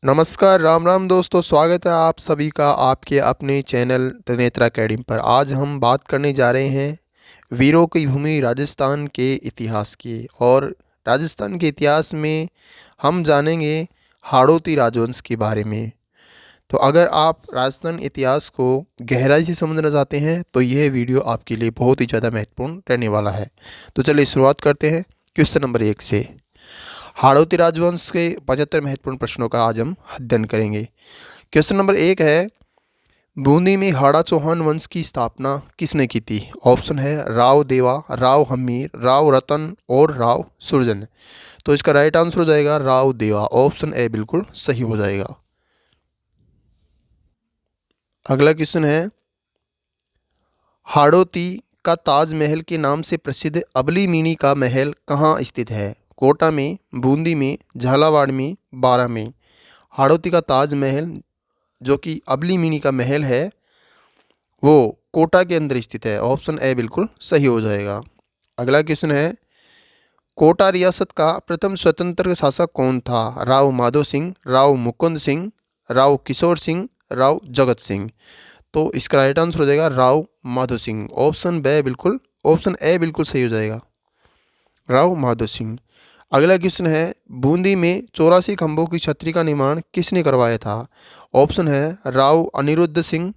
नमस्कार, राम राम दोस्तों, स्वागत है आप सभी का आपके अपने चैनल त्रिनेत्र अकेडमी पर। आज हम बात करने जा रहे हैं वीरों की भूमि राजस्थान के इतिहास की। और राजस्थान के इतिहास में हम जानेंगे हाड़ौती राजवंश के बारे में। तो अगर आप राजस्थान इतिहास को गहराई से समझना चाहते हैं तो यह वीडियो आपके लिए बहुत ही ज़्यादा महत्वपूर्ण रहने वाला है। तो चलिए शुरुआत करते हैं क्वेश्चन नंबर 1 से। हाड़ौती राजवंश के 75 महत्वपूर्ण प्रश्नों का आज हम अध्ययन करेंगे। क्वेश्चन नंबर 1 है, बूंदी में हाड़ा चौहान वंश की स्थापना किसने की थी? ऑप्शन है राव देवा, राव हमीर, राव रतन और राव सुरजन। तो इसका राइट आंसर हो जाएगा राव देवा। ऑप्शन ए बिल्कुल सही हो जाएगा। अगला क्वेश्चन है, हाड़ौती का ताजमहल के नाम से प्रसिद्ध अबली मीनी का महल कहाँ स्थित है? कोटा में, बूंदी में, झालावाड़ में, बारां में। हाड़ौती का ताजमहल जो कि अबली मीनी का महल है वो कोटा के अंदर स्थित है। ऑप्शन ए बिल्कुल सही हो जाएगा। अगला क्वेश्चन है, कोटा रियासत का प्रथम स्वतंत्र शासक कौन था? राव माधो सिंह, राव मुकुंद सिंह, राव किशोर सिंह, राव जगत सिंह। तो इसका राइट आंसर हो जाएगा राव माधो सिंह। ऑप्शन ए बिल्कुल सही हो जाएगा, राव माधो सिंह। अगला क्वेश्चन है, बूंदी में 84 खंभों की छतरी का निर्माण किसने करवाया था? ऑप्शन है राव अनिरुद्ध सिंह,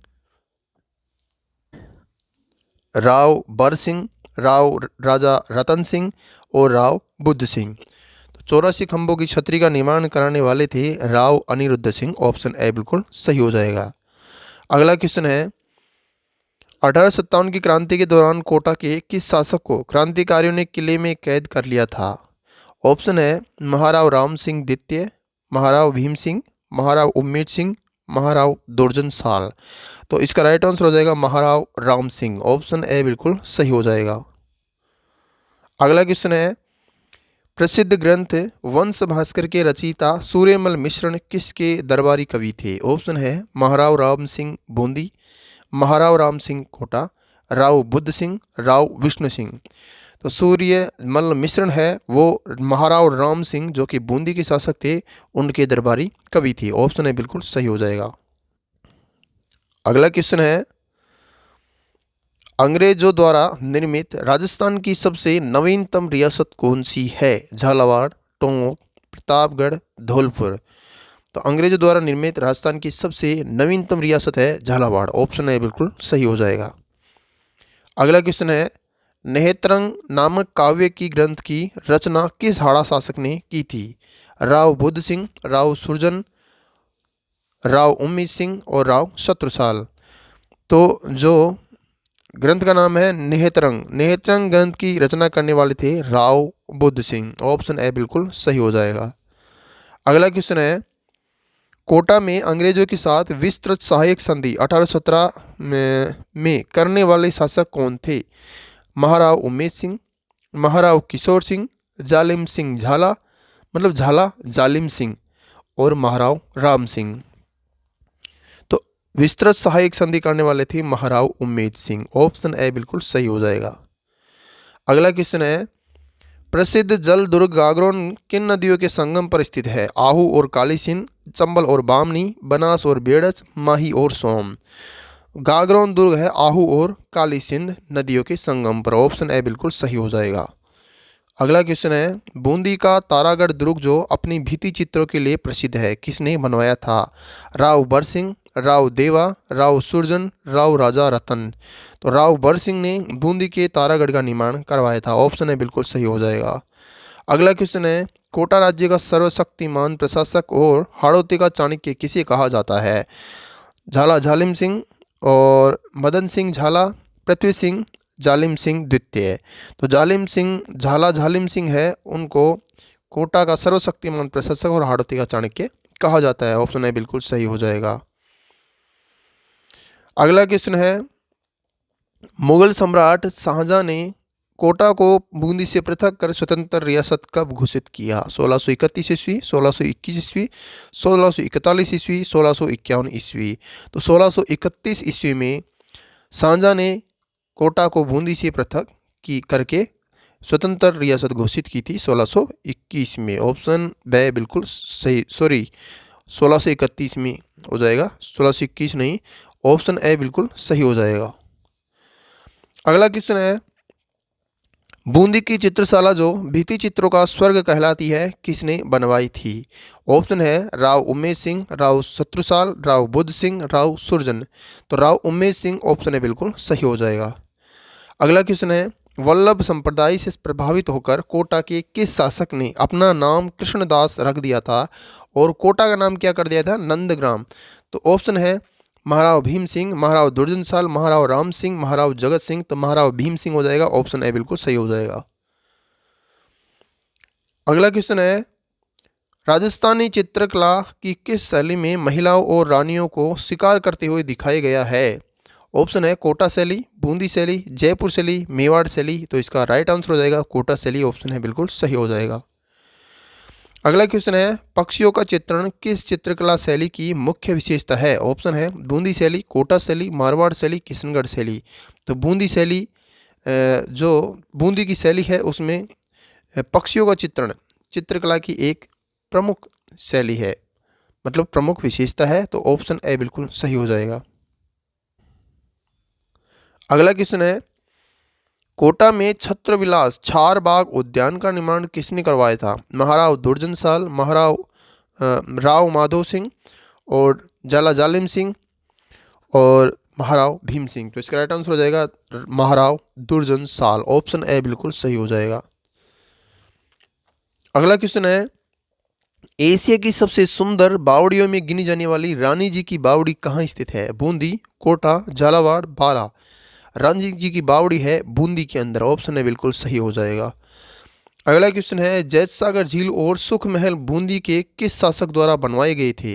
राव बर सिंह, राव राजा रतन सिंह और राव बुद्ध सिंह। तो 84 खंभों की छतरी का निर्माण कराने वाले थे राव अनिरुद्ध सिंह। ऑप्शन ए बिल्कुल सही हो जाएगा। अगला क्वेश्चन है, 1857 की क्रांति के दौरान कोटा के किस शासक को क्रांतिकारियों ने किले में कैद कर लिया था? ऑप्शन है महाराव राम सिंह द्वितीय, महाराव भीम सिंह, महाराव उम्मेद सिंह, महाराव दुर्जन साल। तो इसका राइट आंसर हो जाएगा महाराव राम सिंह। ऑप्शन ए बिल्कुल सही हो जाएगा। अगला क्वेश्चन है, प्रसिद्ध ग्रंथ वंश भास्कर के रचयिता सूर्यमल मिश्रण किसके दरबारी कवि थे? ऑप्शन है महाराव राम सिंह बूंदी, महाराव राम सिंह कोटा, राव बुद्ध सिंह, राव विष्णु सिंह। तो सूर्यमल मिश्रण है वो महाराव राम सिंह जो कि बूंदी के शासक थे उनके दरबारी कवि थे। ऑप्शन ए बिल्कुल सही हो जाएगा। अगला क्वेश्चन है, अंग्रेजों द्वारा निर्मित राजस्थान की सबसे नवीनतम रियासत कौन सी है? झालावाड़, टोंक, प्रतापगढ़, धौलपुर। तो अंग्रेजों द्वारा निर्मित राजस्थान की सबसे नवीनतम रियासत है झालावाड़। ऑप्शन ए बिल्कुल सही हो जाएगा। अगला क्वेश्चन है, नेत्रंग नामक काव्य की ग्रंथ की रचना किस हाड़ा शासक ने की थी? राव बुद्ध सिंह, राव सुरजन, राव उम्मीद सिंह और राव शत्रुसाल। तो जो ग्रंथ का नाम है नेत्रंग, नेत्रंग ग्रंथ की रचना करने वाले थे राव बुद्ध सिंह। ऑप्शन ए बिल्कुल सही हो जाएगा। अगला क्वेश्चन है, कोटा में अंग्रेजों के साथ विस्तृत सहायक संधि 1817 में करने वाले शासक कौन थे? महाराव उम्मेद सिंह, महाराव किशोर सिंह, जालिम सिंह झाला, मतलब झाला जालिम सिंह और महाराव राम सिंह। तो विस्तृत सहायक संधि करने वाले थे महाराव उम्मेद सिंह। ऑप्शन ए बिल्कुल सही हो जाएगा। अगला क्वेश्चन है, प्रसिद्ध जल दुर्ग गागरोन किन नदियों के संगम पर स्थित है? आहू और काली सिंध, चंबल और बामनी, बनास और बेड़च, माही और सोम। गागरोन दुर्ग है आहू और काली सिंध नदियों के संगम पर। ऑप्शन ए बिल्कुल सही हो जाएगा। अगला क्वेश्चन है, बूंदी का तारागढ़ दुर्ग जो अपनी भित्ति चित्रों के लिए प्रसिद्ध है किसने बनवाया था? राव बर सिंह, राव देवा, राव सुरजन, राव राजा रतन। तो राव बर सिंह ने बूंदी के तारागढ़ का निर्माण करवाया था। ऑप्शन ए बिल्कुल सही हो जाएगा। अगला क्वेश्चन है, कोटा राज्य का सर्वशक्तिमान प्रशासक और हाड़ौती का चाणक्य किसे कहा जाता है? झाला झालिम सिंह और मदन सिंह झाला, पृथ्वी सिंह जालिम सिंह द्वितीय। तो जालिम सिंह झाला जालिम सिंह है उनको कोटा का सर्वशक्तिमान प्रशासक और हाड़ौती का चाणक्य कहा जाता है। ऑप्शन ए बिल्कुल सही हो जाएगा। अगला क्वेश्चन है, मुगल सम्राट शाहजहां ने कोटा को बूंदी से पृथक कर स्वतंत्र रियासत कब घोषित किया? 1631 ईस्वी, 1621 ईस्वी, 1641 ईस्वी, 1651 ईस्वी। तो 1631 ईस्वी में शाहजहां ने कोटा को बूंदी से पृथक की करके स्वतंत्र रियासत घोषित की थी 1621 में। ऑप्शन बे बिल्कुल सही, 1631 में हो जाएगा, 1621 नहीं, ऑप्शन ए बिल्कुल सही हो जाएगा। अगला क्वेश्चन है, बूंदी की चित्रशाला जो भित्ति चित्रों का स्वर्ग कहलाती है, किसने बनवाई थी? ऑप्शन है राव उमेश सिंह, राव शत्रुसाल, राव बुद्ध सिंह, राव सुरजन। तो राव उमेश सिंह ऑप्शन है बिल्कुल सही हो जाएगा। अगला क्वेश्चन है, वल्लभ संप्रदाय से प्रभावित होकर कोटा के किस शासक ने अपना नाम कृष्णदास रख दिया था और कोटा का नाम क्या कर दिया था? नंदग्राम। तो ऑप्शन है महाराव भीम सिंह, महाराव दुर्जनशाल, महाराव राम सिंह, महाराव जगत सिंह। तो महाराव भीम सिंह हो जाएगा, ऑप्शन ए बिल्कुल सही हो जाएगा। अगला क्वेश्चन है, राजस्थानी चित्रकला की किस शैली में महिलाओं और रानियों को शिकार करते हुए दिखाया गया है? ऑप्शन है कोटा शैली, बूंदी शैली, जयपुर शैली, मेवाड़ शैली। तो इसका राइट आंसर हो जाएगा कोटा शैली, ऑप्शन है बिल्कुल सही हो जाएगा। अगला क्वेश्चन है, पक्षियों का चित्रण किस चित्रकला शैली की मुख्य विशेषता है? ऑप्शन है बूंदी शैली, कोटा शैली, मारवाड़ शैली, किशनगढ़ शैली। तो बूंदी शैली, जो बूंदी की शैली है उसमें पक्षियों का चित्रण चित्रकला की एक प्रमुख शैली है, मतलब प्रमुख विशेषता है। तो ऑप्शन ए बिल्कुल सही हो जाएगा। अगला क्वेश्चन है, कोटा में छत्रविलास छारबाग उद्यान का निर्माण किसने करवाया था? महाराव दुर्जनशाल, महाराव राव माधो सिंह और जाला जालिम सिंह और महाराव भीम सिंह। तो इसका राइट आंसर हो जाएगा महाराव दुर्जनशाल, ऑप्शन ए बिल्कुल सही हो जाएगा। अगला क्वेश्चन है, एशिया की सबसे सुंदर बावड़ियों में गिनी जाने वाली रानी जी की बावड़ी कहाँ स्थित है? बूंदी, कोटा, झालावाड़, बारा। रानी जी की बावड़ी है बूंदी के अंदर, ऑप्शन है बिल्कुल सही हो जाएगा। अगला क्वेश्चन है, जैत सागर झील और सुख महल बूंदी के किस शासक द्वारा बनवाए गए थे?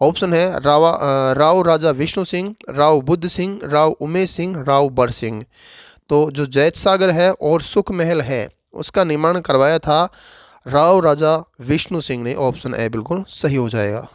ऑप्शन है राव राजा विष्णु सिंह, राव बुद्ध सिंह, राव उमेश सिंह, राव बर सिंह। तो जो जैत सागर है और सुख महल है उसका निर्माण करवाया था राव राजा विष्णु सिंह ने, ऑप्शन ए बिल्कुल सही हो जाएगा।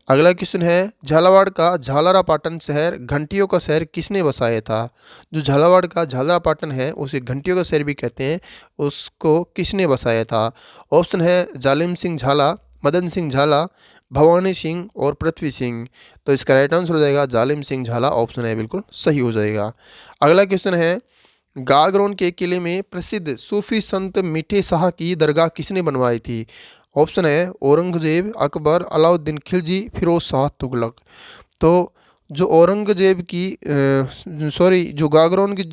अगला क्वेश्चन है, झालावाड़ का झालरापाटन शहर घंटियों का शहर किसने बसाया था? जो झालावाड़ का झालरापाटन है उसे घंटियों का शहर भी कहते हैं, उसको किसने बसाया था? ऑप्शन है जालिम सिंह झाला, मदन सिंह झाला, भवानी सिंह और पृथ्वी सिंह। तो इसका राइट आंसर हो जाएगा जालिम सिंह झाला, ऑप्शन है बिल्कुल सही हो जाएगा। अगला क्वेश्चन है, गागरोन के किले में प्रसिद्ध सूफी संत मीठे शाह की दरगाह किसने बनवाई थी? ऑप्शन है औरंगजेब, अकबर, अलाउद्दीन खिलजी, फिरोज शाह तुगलक। तो जो औरंगजेब की जो गागरोन के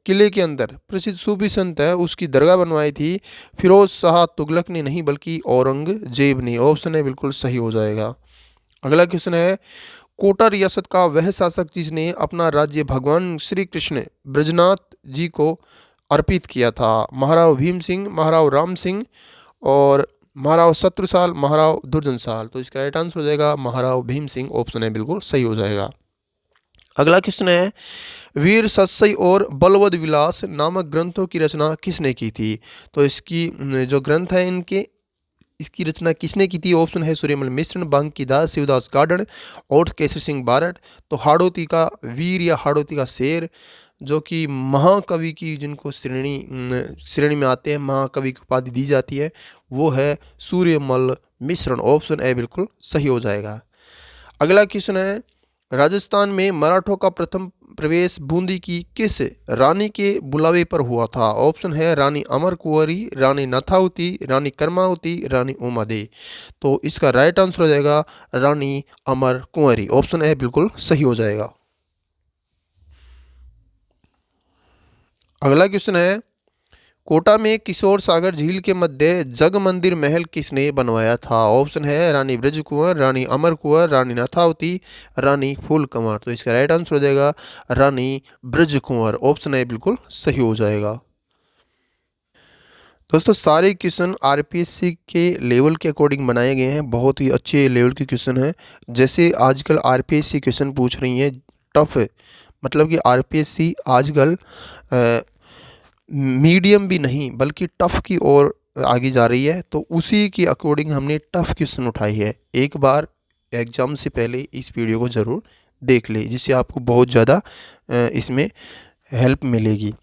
किले के अंदर प्रसिद्ध सूफी संत है उसकी दरगाह बनवाई थी फिरोज शाह तुगलक ने नहीं बल्कि औरंगजेब ने, ऑप्शन है बिल्कुल सही हो जाएगा। अगला क्वेश्चन है, कोटा रियासत का वह शासक जिसने अपना राज्य भगवान श्री कृष्ण ब्रजनाथ जी को अर्पित किया था? महाराव भीम सिंह, महाराव राम सिंह और महाराव शत्रुसाल, महाराव दुर्जनशाल। तो इसका राइट आंसर हो जाएगा महाराव भीम सिंह, ऑप्शन है बिल्कुल सही हो जाएगा। अगला क्वेश्चन है, वीर सत्सई और बलवद विलास नामक ग्रंथों की रचना किसने की थी? तो इसकी जो ग्रंथ है इसकी रचना किसने की थी? ऑप्शन है सूर्यमल मिश्र, बांकीदास, शिवदास गार्डन और केसर सिंह बारट। तो हाड़ौती का वीर या हाड़ौती का शेर जो कि महाकवि की जिनको श्रेणी में आते हैं, महाकवि की उपाधि दी जाती है, वो है सूर्यमल मिश्र, ऑप्शन ए बिल्कुल सही हो जाएगा। अगला क्वेश्चन है, राजस्थान में मराठों का प्रथम प्रवेश बूंदी की किस रानी के बुलावे पर हुआ था? ऑप्शन है रानी अमर कुंवरी, रानी नथावती, रानी कर्मावती, रानी उमादे। तो इसका राइट आंसर हो जाएगा रानी अमर कुंवरी, ऑप्शन है बिल्कुल सही हो जाएगा। अगला क्वेश्चन है, कोटा में किशोर सागर झील के मध्य जग मंदिर महल किसने बनवाया था? ऑप्शन है रानी ब्रज कुंवर, रानी अमर कुंवर, रानी नाथावती, रानी फूल कंवर। तो इसका राइट आंसर हो जाएगा रानी ब्रज कुंवर, ऑप्शन है बिल्कुल सही हो जाएगा। दोस्तों सारे क्वेश्चन आरपीएससी के लेवल के अकॉर्डिंग बनाए गए हैं, बहुत ही अच्छे लेवल के क्वेश्चन हैं। जैसे आजकल आरपीएससी क्वेश्चन पूछ रही हैं टफ, मतलब कि आरपीएससी आजकल मीडियम भी नहीं बल्कि टफ की ओर आगे जा रही है, तो उसी के अकॉर्डिंग हमने टफ क्वेश्चन उठाई है। एक बार एग्ज़ाम से पहले इस वीडियो को ज़रूर देख ले, जिससे आपको बहुत ज़्यादा इसमें हेल्प मिलेगी।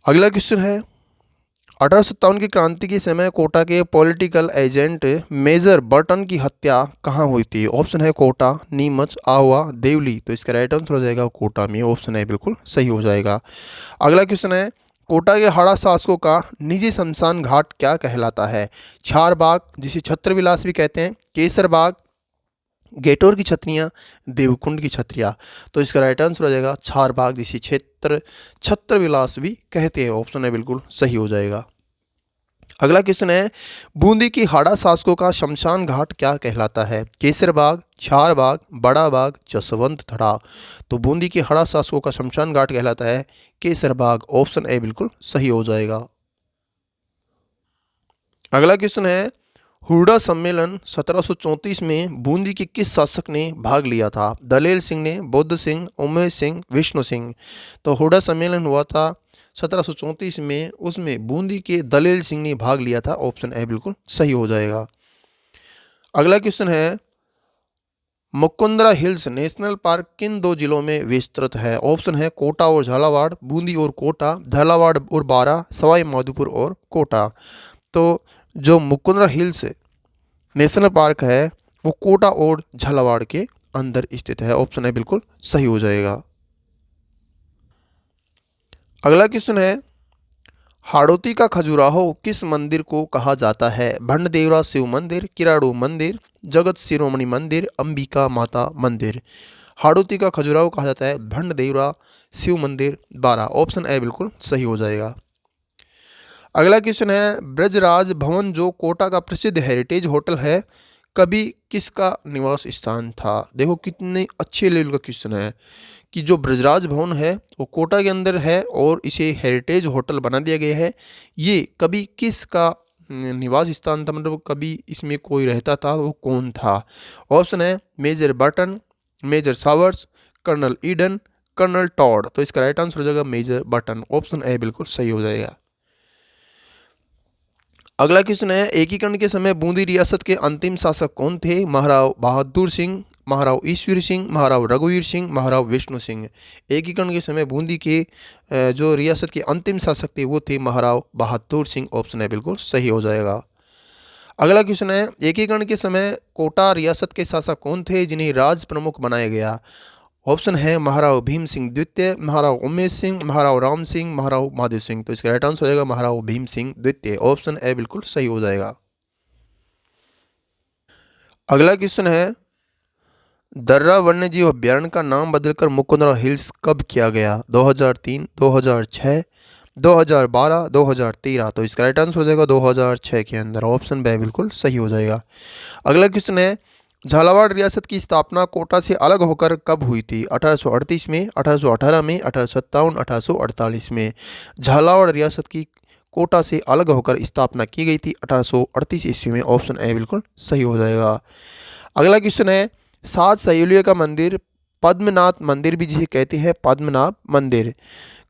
अगला क्वेश्चन है, 1857 की क्रांति के समय कोटा के पॉलिटिकल एजेंट मेजर बर्टन की हत्या कहाँ हुई थी? ऑप्शन है कोटा, नीमच, आहुआ, देवली। तो इसका राइट आंसर हो जाएगा कोटा में। ऑप्शन है बिल्कुल सही हो जाएगा। अगला क्वेश्चन है, कोटा के हाड़ा शासकों का निजी शमशान घाट क्या कहलाता है? छार बाग, जिसे छत्र विलास भी कहते हैं, केसर बाग, गेटोर की छतरियाँ, देवकुंड की छतरियाँ। तो इसका राइट आंसर हो जाएगा छार बाग, जिसे छत्र विलास भी कहते हैं। ऑप्शन है बिल्कुल सही हो जाएगा। अगला क्वेश्चन है, बूंदी की हाड़ा शासकों का शमशान घाट क्या कहलाता है? केसर बाग, छार बाग, बड़ा बाग, जसवंत थड़ा। तो बूंदी की हाड़ा शासकों का शमशान घाट कहलाता है केसर बाग। ऑप्शन ए बिल्कुल सही हो जाएगा। अगला क्वेश्चन है, हुरडा सम्मेलन 1734 में बूंदी के किस शासक ने भाग लिया था? दलेल सिंह ने, बुद्ध सिंह, उमेश सिंह, विष्णु सिंह। तो हुरडा सम्मेलन हुआ था 1734 में, उसमें बूंदी के दलेल सिंह ने भाग लिया था। ऑप्शन ए बिल्कुल सही हो जाएगा। अगला क्वेश्चन है, मुकुंदरा हिल्स नेशनल पार्क किन दो जिलों में विस्तृत है? ऑप्शन है कोटा और झालावाड़, बूंदी और कोटा, झालावाड़ और बारां, सवाई माधोपुर और कोटा। तो जो मुकुंदरा हिल्स नेशनल पार्क है वो कोटा और झालावाड़ के अंदर स्थित है। ऑप्शन है बिल्कुल सही हो जाएगा। अगला क्वेश्चन है, हाड़ौती का खजुराहो किस मंदिर को कहा जाता है? भंडदेवरा शिव मंदिर, किराड़ू मंदिर, जगत शिरोमणि मंदिर, अंबिका माता मंदिर। हाड़ौती का खजुराहो कहा जाता है भंडदेवरा शिव मंदिर, बारां। ऑप्शन ए बिल्कुल सही हो जाएगा। अगला क्वेश्चन है, ब्रजराज भवन जो कोटा का प्रसिद्ध हेरिटेज होटल है, कभी किसका निवास स्थान था? देखो कितने अच्छे लेवल का क्वेश्चन है कि जो ब्रजराज भवन है वो कोटा के अंदर है और इसे हेरिटेज होटल बना दिया गया है। ये कभी किसका निवास स्थान था, मतलब कभी इसमें कोई रहता था, वो कौन था? ऑप्शन है major Burton, major Sowers, colonel Eden, colonel Tod. तो इसका राइट आंसर हो जाएगा मेजर बर्टन। ऑप्शन ए बिल्कुल सही हो जाएगा। अगला क्वेश्चन है, एकीकरण के समय बूंदी रियासत के अंतिम शासक कौन थे? महाराव बहादुर सिंह, महाराव ईश्वरी सिंह, महाराव रघुवीर सिंह, महाराव विष्णु सिंह। एकीकरण के समय बूंदी के जो रियासत के अंतिम शासक थे वो थे महाराव बहादुर सिंह। ऑप्शन है बिल्कुल सही हो जाएगा। अगला क्वेश्चन है, एकीकरण के समय कोटा रियासत के शासक कौन थे जिन्हें राज प्रमुख बनाया गया? ऑप्शन है महाराव भीम सिंह द्वितीय, महाराव उमेश सिंह, महाराव राम सिंह, महाराव माधव सिंह। तो इसका राइट आंसर हो जाएगा महाराव भीम सिंह द्वितीय। ऑप्शन ए बिल्कुल सही हो जाएगा। अगला क्वेश्चन है, दर्रा वन्यजीव अभ्यारण्य का नाम बदलकर मुकुंदरा हिल्स कब किया गया? 2003, 2006, 2012, 2013। तो इसका राइट आंसर हो जाएगा 2006 के अंदर। ऑप्शन बी बिल्कुल सही हो जाएगा। अगला क्वेश्चन है, झालावाड़ रियासत की स्थापना कोटा से अलग होकर कब हुई थी? 1838 में, 1818 में, 1857, 1848 में। झालावाड़ रियासत की कोटा से अलग होकर स्थापना की गई थी 1838 ईस्वी में। ऑप्शन ए बिल्कुल सही हो जाएगा। अगला क्वेश्चन है, सात सहेलियों का मंदिर, पद्मनाथ मंदिर भी जिसे कहते हैं पद्मनाभ मंदिर,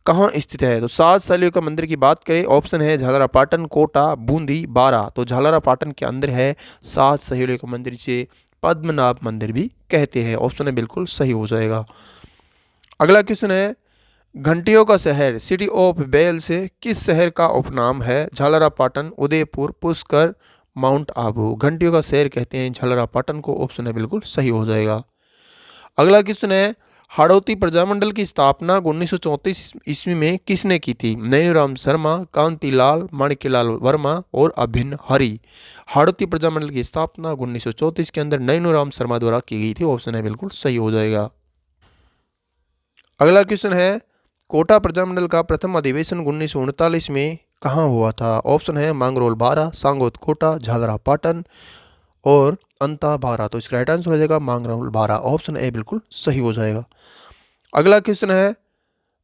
कहाँ स्थित है? तो सात सहेलियों का मंदिर की बात करें, ऑप्शन है झालरापाटन, कोटा, बूंदी, बारां। तो झालरापाटन के अंदर है सात सहेलियों का मंदिर, जिसे पद्मनाभ मंदिर भी कहते हैं। ऑप्शन है बिल्कुल सही हो जाएगा। अगला क्वेश्चन है, घंटियों का शहर, सिटी ऑफ बेल से किस शहर का उपनाम है? झालरापाटन, उदयपुर, पुष्कर, माउंट आबू। घंटियों का शहर कहते हैं झालरापाटन को। ऑप्शन है बिल्कुल सही हो जाएगा। अगला क्वेश्चन है, हाड़ौती प्रजामंडल की स्थापना 1934 ईस्वी में किसने की थी? नैनूराम शर्मा, कांतिलाल, माणिक्यलाल वर्मा और अभिन्न हरि। हाड़ौती प्रजामंडल की स्थापना 1934 के अंदर नैनूराम शर्मा द्वारा की गई थी। ऑप्शन है बिल्कुल सही हो जाएगा। अगला क्वेश्चन है, कोटा प्रजामंडल का प्रथम अधिवेशन 1939 में कहाँ हुआ था? ऑप्शन है मांगरोल बारां, सांगोद कोटा, झालरापाटन और अंता बारां। तो इसका राइट आंसर हो जाएगा मांगरोल बारां। ऑप्शन ए बिल्कुल सही हो जाएगा। अगला क्वेश्चन है,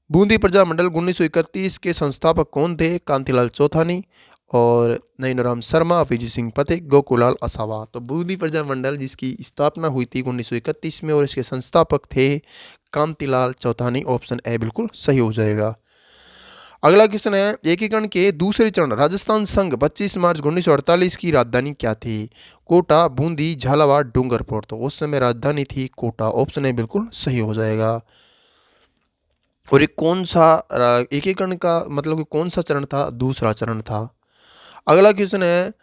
बूंदी प्रजामंडल 1931 के संस्थापक कौन थे? कांतिलाल चौथानी और नैनूराम शर्मा, अभिजीत सिंह पथिक, गोकुलाल असावा। तो बूंदी प्रजामंडल जिसकी स्थापना हुई थी 1931 में और इसके संस्थापक थे कांतिलाल चौथानी। ऑप्शन ए बिल्कुल सही हो जाएगा। अगला क्वेश्चन है, एकीकरण के दूसरे चरण राजस्थान संघ 25 मार्च 1948 की राजधानी क्या थी? कोटा, बूंदी, झालावाड़, डूंगरपुर। तो उस समय राजधानी थी कोटा। ऑप्शन ए बिल्कुल सही हो जाएगा। और ये कौन सा एकीकरण का मतलब कि कौन सा चरण था? दूसरा चरण था। अगला क्वेश्चन है,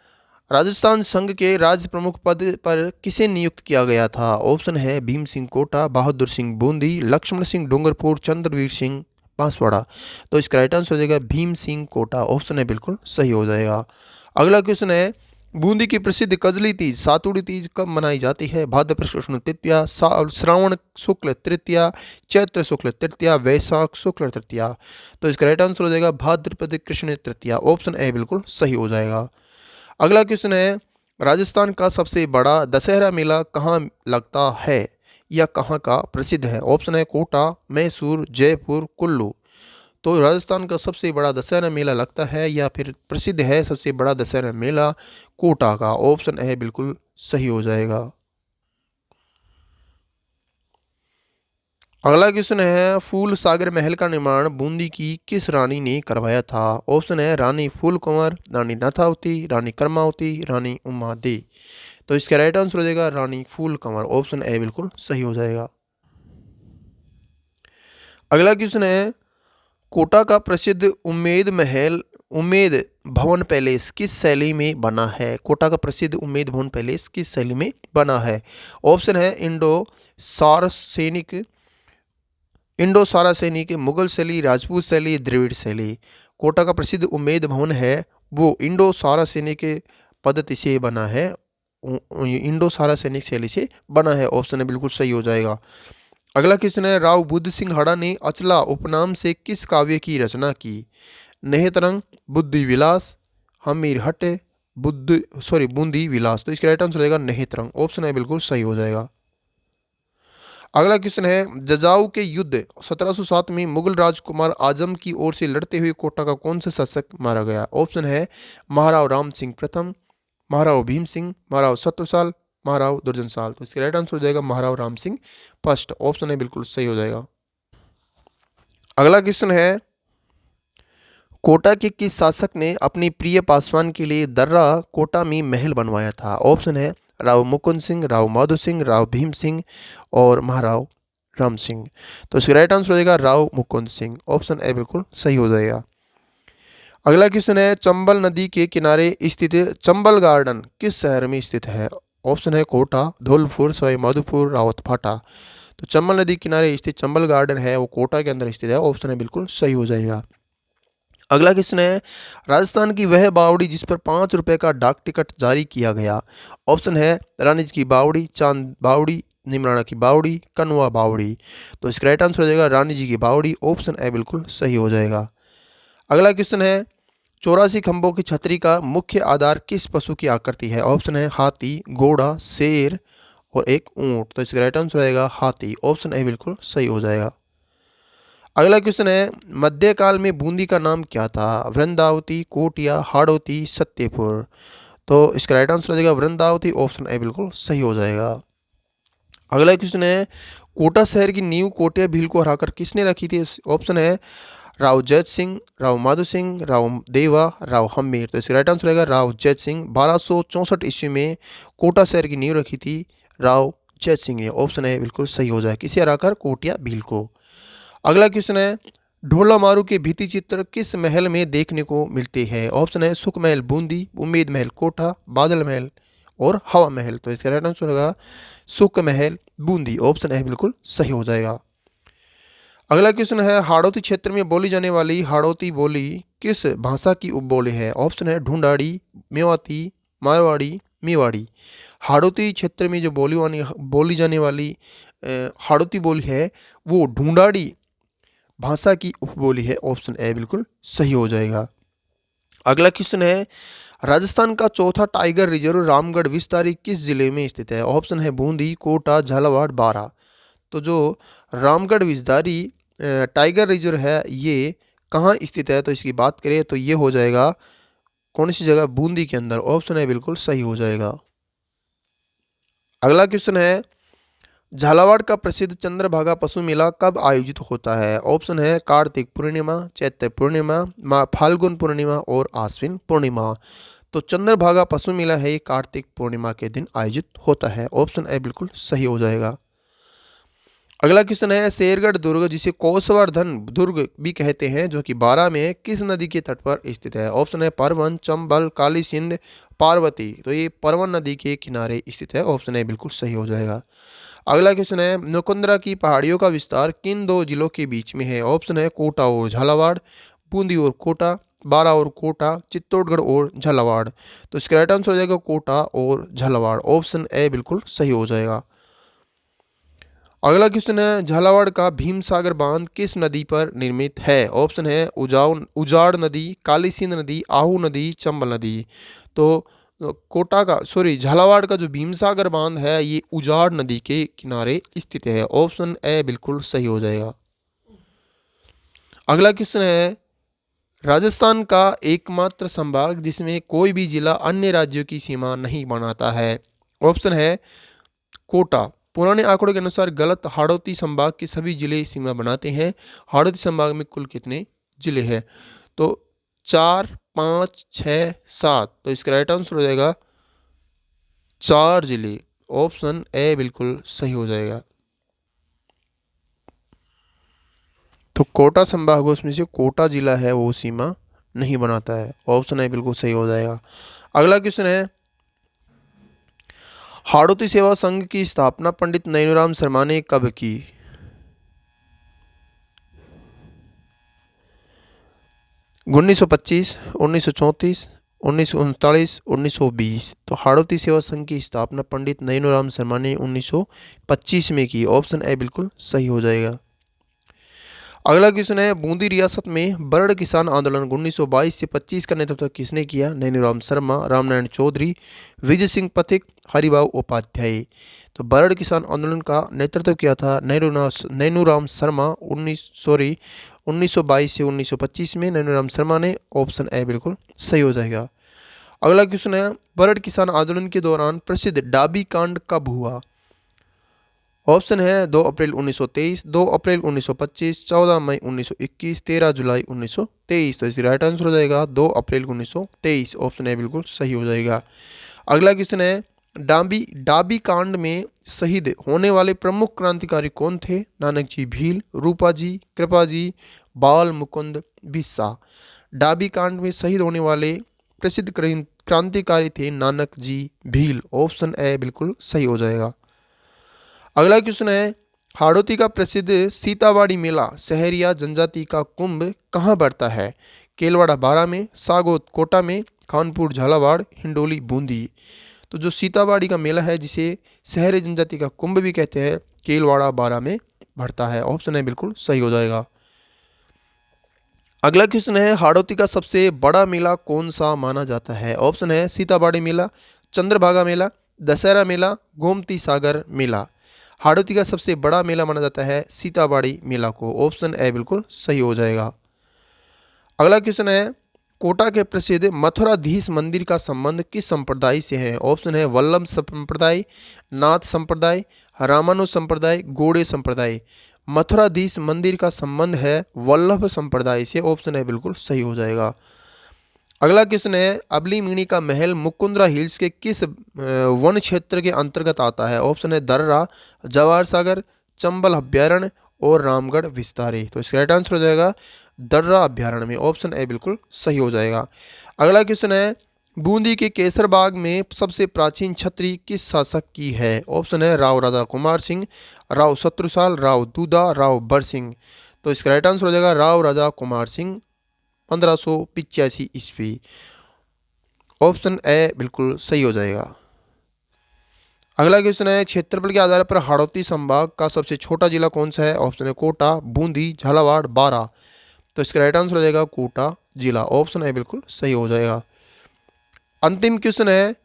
राजस्थान संघ के राज्य प्रमुख पद पर किसे नियुक्त किया गया था? ऑप्शन है भीम सिंह कोटा, बहादुर सिंह बूंदी, लक्ष्मण सिंह डूंगरपुर, चंद्रवीर सिंह बांसवाड़ा। तो इसका राइट आंसर हो जाएगा भीम सिंह कोटा। ऑप्शन है बिल्कुल सही हो जाएगा। अगला क्वेश्चन है, बूंदी की प्रसिद्ध कजली तीज, सातुड़ी तीज कब मनाई जाती है? भाद्रपद कृष्ण तृतीया, श्रावण शुक्ल तृतीया, चैत्र शुक्ल तृतीया, वैशाख शुक्ल तृतीया। तो इसका राइट आंसर हो जाएगा भाद्रपद कृष्ण तृतीया। ऑप्शन ए बिल्कुल सही हो जाएगा। अगला क्वेश्चन है, राजस्थान का सबसे बड़ा दशहरा मेला कहाँ लगता है या कहाँ का प्रसिद्ध है? ऑप्शन है कोटा, मैसूर, जयपुर, कुल्लू। तो राजस्थान का सबसे बड़ा दशहरा मेला लगता है या फिर प्रसिद्ध है सबसे बड़ा दशहरा मेला कोटा का। ऑप्शन है बिल्कुल सही हो जाएगा। अगला क्वेश्चन है, फूल सागर महल का निर्माण बूंदी की किस रानी ने करवाया था? ऑप्शन है रानी फूल कुंवर, रानी नाथावती, रानी कर्मावती, रानी उमा दे। तो इसका राइट आंसर हो जाएगा रानी फूल कंवर। ऑप्शन ए बिल्कुल सही हो जाएगा। अगला क्वेश्चन है, कोटा का प्रसिद्ध उम्मेद भवन पैलेस किस शैली में बना है? कोटा का प्रसिद्ध उम्मेद भवन पैलेस किस शैली में बना है? ऑप्शन है इंडो सारासैनिक, मुगल शैली, राजपूत शैली, द्रविड़ शैली। कोटा का प्रसिद्ध उम्मेद भवन है वो इंडो सारासैनिक पद्धति से बना है, इंडो सारासैनिक शैली से बना है। ऑप्शन है बिल्कुल सही हो जाएगा। अगला क्वेश्चन है, राव बुद्ध सिंह हड़ा ने अचला उपनाम से किस काव्य की रचना की? नेहतरंग, बुद्धि विलास, हमीर हटे, बूंदी विलास। तो इसका राइट आंसर हो जाएगा नेहतरंग। ऑप्शन है बिल्कुल सही हो जाएगा। अगला क्वेश्चन है, जजाऊ के युद्ध 1707 में मुगल राजकुमार आजम की ओर से लड़ते हुए कोटा का कौन सा शासक मारा गया? ऑप्शन है महाराव राम सिंह प्रथम, महाराव भीम सिंह, महाराव सत्रसाल, महाराव दुर्जन साल। तो इसका राइट आंसर हो जाएगा महाराव राम सिंह फर्स्ट। ऑप्शन है बिल्कुल सही हो जाएगा। अगला क्वेश्चन है, कोटा के किस शासक ने अपनी प्रिय पासवान के लिए दर्रा कोटा में महल बनवाया था? ऑप्शन है राव मुकुंद सिंह, राव माधो सिंह, राव भीम सिंह और महाराव राम सिंह। तो इसका राइट आंसर हो जाएगा राव मुकुंद सिंह। ऑप्शन ए बिल्कुल सही हो जाएगा। अगला क्वेश्चन है, चंबल नदी के किनारे स्थित चंबल गार्डन किस शहर में स्थित है? ऑप्शन है कोटा, धौलपुर, सवाई माधोपुर, रावतभाटा। तो चंबल नदी किनारे स्थित चंबल गार्डन है वो कोटा के अंदर स्थित है। ऑप्शन है बिल्कुल सही हो जाएगा। अगला क्वेश्चन है, राजस्थान की वह बावड़ी जिस पर 5 रुपए का डाक टिकट जारी किया गया। ऑप्शन है रानी जी की बावड़ी, चांद बावड़ी, निमराना की बावड़ी, कनुआ बावड़ी। तो इसका राइट आंसर हो जाएगा रानी जी की बावड़ी। ऑप्शन ए बिल्कुल सही हो जाएगा। अगला क्वेश्चन है, 84 खंभों की छतरी का मुख्य आधार किस पशु की आकृति है? ऑप्शन है हाथी, घोड़ा, शेर और एक ऊंट। तो इसका राइट आंसर आएगा हाथी। ऑप्शन ए बिल्कुल सही हो जाएगा। अगला क्वेश्चन है, मध्यकाल में बूंदी का नाम क्या था? वृंदावती, कोटिया, हाड़ौती, सत्यपुर। तो इसका राइट आंसर हो जाएगा वृंदावती। ऑप्शन ए बिल्कुल सही हो जाएगा। अगला क्वेश्चन है, कोटा शहर की नींव कोटिया भील को हराकर किसने रखी थी? ऑप्शन है राव जैत सिंह, राव माधो सिंह, राव देवा, राव हमीर। तो इसका राइट आंसर रहेगा राव जैत सिंह। 1264 ईस्वी में कोटा शहर की नींव रखी थी राव जैत सिंह ने। ऑप्शन है बिल्कुल सही हो जाए, किसे हराकर? कोटिया भील को। अगला क्वेश्चन है, ढोला मारू के भित्ति चित्र किस महल में देखने को मिलते हैं? ऑप्शन है सुख महल बूंदी, उम्मेद महल कोटा, बादल महल और हवा महल। तो इसका राइट आंसर होगा सुख महल बूंदी। ऑप्शन है बिल्कुल सही हो जाएगा। अगला क्वेश्चन है, हाड़ौती क्षेत्र में बोली जाने वाली हाड़ौती बोली किस भाषा की उपबोली है? ऑप्शन है ढूंढाड़ी, मेवाती, मारवाड़ी, मेवाड़ी। हाड़ौती क्षेत्र में जो बोली जाने वाली हाड़ौती बोली है वो ढूंढाड़ी भाषा की उपबोली है। ऑप्शन ए बिल्कुल सही हो जाएगा। अगला क्वेश्चन है, राजस्थान का चौथा टाइगर रिजर्व रामगढ़ विस्तारी किस जिले में स्थित है? ऑप्शन है बूंदी, कोटा, झालावाड़, बारा। तो जो रामगढ़ विस्तारी टाइगर रिजर्व है ये कहाँ स्थित है? तो इसकी बात करें तो ये हो जाएगा कौन सी जगह? बूंदी के अंदर। ऑप्शन है बिल्कुल सही हो जाएगा। अगला क्वेश्चन है, झालावाड़ का प्रसिद्ध चंद्रभागा पशु मेला कब आयोजित होता है? ऑप्शन है कार्तिक पूर्णिमा, चैत्र पूर्णिमा, फाल्गुन पूर्णिमा और आश्विन पूर्णिमा। तो चंद्रभागा पशु मेला है ये कार्तिक पूर्णिमा के दिन आयोजित होता है। ऑप्शन ए बिल्कुल सही हो जाएगा। अगला क्वेश्चन है शेरगढ़ दुर्ग जिसे कौशवर्धन दुर्ग भी कहते हैं जो कि बारां में है, किस नदी के तट पर स्थित है? ऑप्शन है परवन, चंबल, काली सिंध, पार्वती। तो ये परवन नदी के किनारे स्थित है। ऑप्शन है बिल्कुल सही हो जाएगा। अगला क्वेश्चन है मुकुंदरा की पहाड़ियों का विस्तार किन दो जिलों के बीच में है? ऑप्शन है कोटा और झालावाड़, बूंदी और कोटा, बारा और कोटा, चित्तौड़गढ़ और झालावाड़। तो इसका राइट आंसर हो जाएगा कोटा और झालावाड़। ऑप्शन ए बिल्कुल सही हो जाएगा। अगला क्वेश्चन है झालावाड़ का भीमसागर बांध किस नदी पर निर्मित है? ऑप्शन है उजाड़ नदी, काली सिंध नदी, आहू नदी, चंबल नदी। तो झालावाड़ का जो भीमसागर बांध है ये उजाड़ नदी के किनारे स्थित है। ऑप्शन ए बिल्कुल सही हो जाएगा। अगला क्वेश्चन है राजस्थान का एकमात्र संभाग जिसमें कोई भी जिला अन्य राज्यों की सीमा नहीं बनाता है। ऑप्शन है कोटा। पुराने आंकड़ों के अनुसार गलत, हाड़ौती संभाग के सभी जिले सीमा बनाते हैं। हाड़ौती संभाग में कुल कितने जिले हैं? तो 4, 5, 6, 7। तो इसका राइट आंसर हो जाएगा 4 जिले। ऑप्शन ए बिल्कुल सही हो जाएगा। तो कोटा संभाग उसमें से कोटा जिला है वो सीमा नहीं बनाता है। ऑप्शन ए बिल्कुल सही हो जाएगा। अगला क्वेश्चन है हाड़ौती सेवा संघ की स्थापना पंडित नैनूराम शर्मा ने कब की? 1925, 1934, 1939, 1920। तो हाड़ौती सेवा संघ की स्थापना पंडित नैनूराम शर्मा ने 1925 में की। ऑप्शन ए बिल्कुल सही हो जाएगा। अगला क्वेश्चन है बूंदी रियासत में बरड़ किसान आंदोलन 1922 से 25 का नेतृत्व किसने किया? नैनूराम शर्मा, रामनारायण चौधरी, विजय सिंह पथिक, हरिभाऊ उपाध्याय। तो बरड़ किसान आंदोलन का नेतृत्व किया था नैनूराम शर्मा 1922 से 1925 में नैनूराम शर्मा ने। ऑप्शन ए बिल्कुल सही हो जाएगा। अगला क्वेश्चन है बरड़ किसान आंदोलन के दौरान प्रसिद्ध डाबी कांड कब हुआ? ऑप्शन है 2 अप्रैल 1923, 2 अप्रैल 1925, 14 मई 1921, 13 जुलाई 1923। तो इसका राइट आंसर हो जाएगा 2 अप्रैल 1923। ऑप्शन है बिल्कुल सही हो जाएगा। अगला क्वेश्चन है डाबी कांड में शहीद होने वाले प्रमुख क्रांतिकारी कौन थे? नानक जी भील, रूपा जी, कृपा जी, बाल मुकुंद बिस्सा। डाबी कांड में शहीद होने वाले प्रसिद्ध क्रांतिकारी थे नानक जी भील। ऑप्शन ए बिल्कुल सही हो जाएगा। अगला क्वेश्चन है हाड़ौती का प्रसिद्ध सीताबाड़ी मेला सहरिया जनजाति का कुंभ कहाँ बढ़ता है? केलवाड़ा बारा में, सागौत कोटा में, खानपुर झालावाड़, हिंडोली बूंदी। तो जो सीताबाड़ी का मेला है जिसे शहरी जनजाति का कुंभ भी कहते हैं केलवाड़ा बारा में बढ़ता है। ऑप्शन है बिल्कुल सही हो जाएगा। अगला क्वेश्चन है हाड़ौती का सबसे बड़ा मेला कौन सा माना जाता है? ऑप्शन है सीताबाड़ी मेला, चंद्रभागा मेला, दशहरा मेला, गोमती सागर मेला। हाड़ौती का सबसे बड़ा मेला माना जाता है सीताबाड़ी मेला को। ऑप्शन ए बिल्कुल सही हो जाएगा। अगला क्वेश्चन है कोटा के प्रसिद्ध मथुराधीश मंदिर का संबंध किस संप्रदाय से है? ऑप्शन है वल्लभ संप्रदाय, नाथ संप्रदाय, रामानुज संप्रदाय, गोड़े संप्रदाय। मथुराधीश मंदिर का संबंध है वल्लभ संप्रदाय से। ऑप्शन है बिल्कुल सही हो जाएगा। अगला क्वेश्चन है अबली मिनी का महल मुकुंदरा हिल्स के किस वन क्षेत्र के अंतर्गत आता है? ऑप्शन है दर्रा, जवाहर सागर, चंबल अभ्यारण्य और रामगढ़ विस्तारे। तो इसका राइट आंसर हो जाएगा दर्रा अभ्यारण्य में। ऑप्शन ए बिल्कुल सही हो जाएगा। अगला क्वेश्चन है बूंदी के केसर बाग में सबसे प्राचीन छतरी किस शासक की है? ऑप्शन है राव राजा कुमार सिंह, राव शत्रुसाल, राव दूधा, राव बरसिंह। तो इसका राइट आंसर हो जाएगा राव राजा कुमार सिंह 1585 ईस्वी। ऑप्शन ए बिल्कुल सही हो जाएगा। अगला क्वेश्चन है क्षेत्रफल के आधार पर हाड़ौती संभाग का सबसे छोटा जिला कौन सा है? ऑप्शन है कोटा, बूंदी, झालावाड़, बारा। तो इसका राइट आंसर हो जाएगा कोटा जिला। ऑप्शन ए बिल्कुल सही हो जाएगा। अंतिम क्वेश्चन है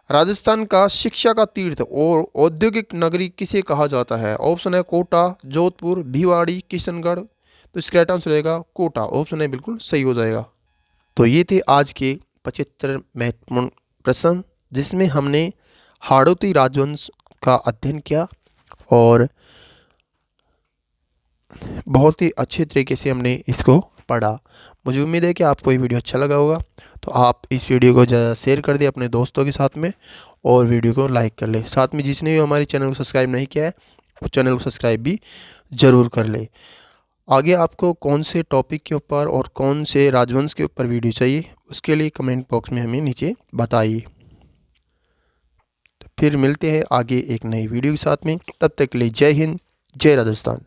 राजस्थान का शिक्षा का तीर्थ और औद्योगिक नगरी किसे कहा जाता है? ऑप्शन है कोटा, जोधपुर, भिवाड़ी, किशनगढ़। तो इसका राइट आंसर हो जाएगा कोटा। ऑप्शन ए बिल्कुल सही हो जाएगा। तो ये थे आज के 75 महत्वपूर्ण प्रश्न जिसमें हमने हाड़ौती राजवंश का अध्ययन किया और बहुत ही अच्छे तरीके से हमने इसको पढ़ा। मुझे उम्मीद है कि आपको ये वीडियो अच्छा लगा होगा। तो आप इस वीडियो को ज़्यादा शेयर कर दें अपने दोस्तों के साथ में और वीडियो को लाइक कर लें। साथ में जिसने भी हमारे चैनल को सब्सक्राइब नहीं किया है चैनल को सब्सक्राइब भी ज़रूर कर ले। आगे आपको कौन से टॉपिक के ऊपर और कौन से राजवंश के ऊपर वीडियो चाहिए, उसके लिए कमेंट बॉक्स में हमें नीचे बताइए। तो फिर मिलते हैं आगे एक नई वीडियो के साथ में। तब तक के लिए जय हिंद, जय राजस्थान।